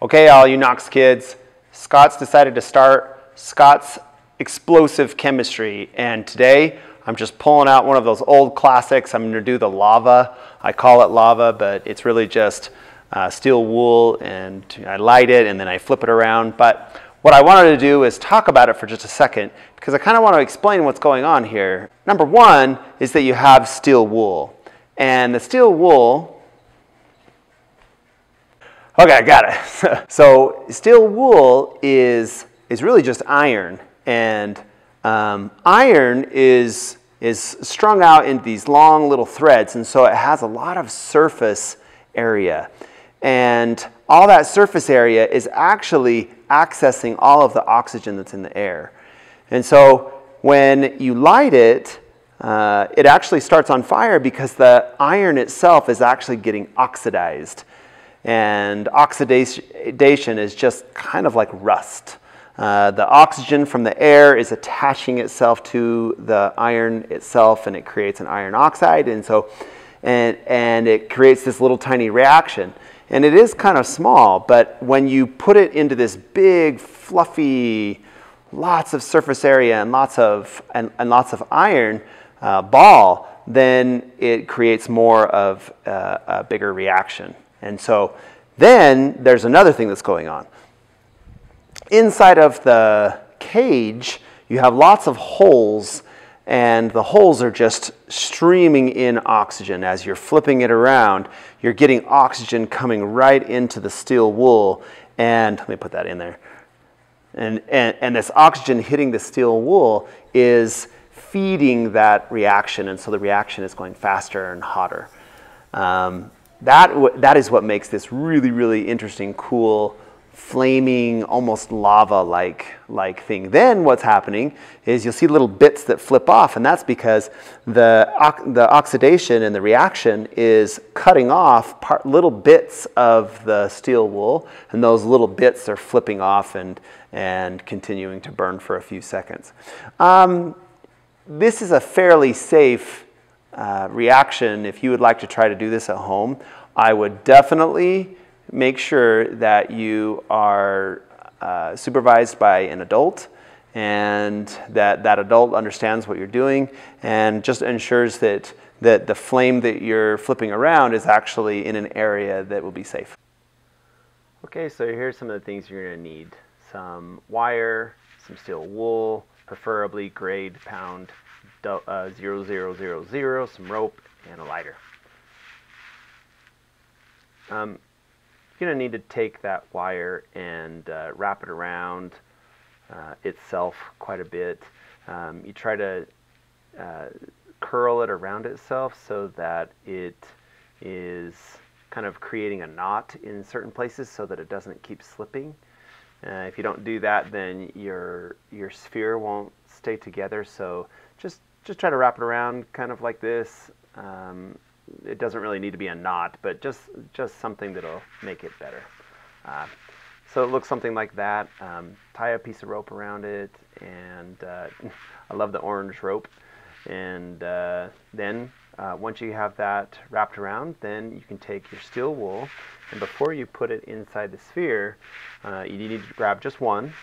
Okay, all you Knox kids, Scott's decided to start Scott's explosive chemistry, and today I'm just pulling out one of those old classics. I'm going to do the lava. I call it lava, but it's really just steel wool, and I light it and then I flip it around. But what I wanted to do is talk about it for just a second, because I kind of want to explain what's going on here. Number one is that you have steel wool, and the steel wool, okay, I got it. So steel wool is really just iron, and iron is strung out in these long little threads, and so it has a lot of surface area. And all that surface area is actually accessing all of the oxygen that's in the air. And so when you light it, it actually starts on fire because the iron itself is actually getting oxidized. And oxidation is just kind of like rust. The oxygen from the air is attaching itself to the iron itself, and it creates an iron oxide, and so and it creates this little tiny reaction. And it is kind of small, but when you put it into this big, fluffy, lots of surface area and lots of iron ball, then it creates more of a bigger reaction. And so then there's another thing that's going on. Inside of the cage, you have lots of holes, and the holes are just streaming in oxygen. As you're flipping it around, you're getting oxygen coming right into the steel wool. And let me put that in there. And this oxygen hitting the steel wool is feeding that reaction, and so the reaction is going faster and hotter. That is what makes this really, really interesting, cool, flaming, almost lava-like thing. Then what's happening is you'll see little bits that flip off, and that's because the oxidation and the reaction is cutting off little bits of the steel wool, and those little bits are flipping off and continuing to burn for a few seconds. This is a fairly safe reaction. If you would like to try to do this at home, I would definitely make sure that you are supervised by an adult, and that adult understands what you're doing and just ensures that the flame that you're flipping around is actually in an area that will be safe. Okay, so here's some of the things you're going to need. Some wire, some steel wool, preferably grade pound 0000, some rope, and a lighter. You're going to need to take that wire and wrap it around itself quite a bit. You try to curl it around itself so that it is kind of creating a knot in certain places so that it doesn't keep slipping. If you don't do that, then your sphere won't stay together. So just try to wrap it around kind of like this. It doesn't really need to be a knot, but just something that'll make it better. So it looks something like that. Tie a piece of rope around it, and I love the orange rope. And then once you have that wrapped around, then you can take your steel wool, and before you put it inside the sphere, you need to grab just one,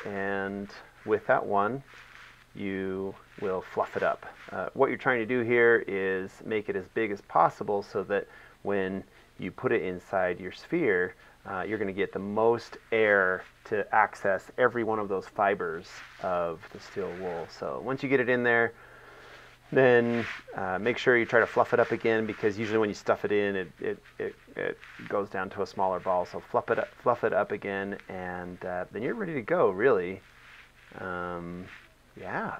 and with that one, you will fluff it up. What you're trying to do here is make it as big as possible so that when you put it inside your sphere, you're going to get the most air to access every one of those fibers of the steel wool. So once you get it in there, then make sure you try to fluff it up again, because usually when you stuff it in, it goes down to a smaller ball. So fluff it up again, and then you're ready to go, really. Yeah.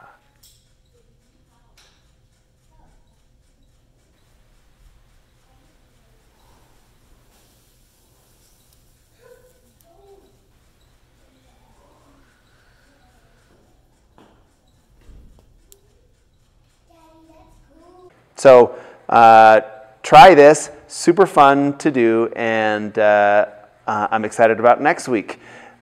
So try this, super fun to do, and I'm excited about next week.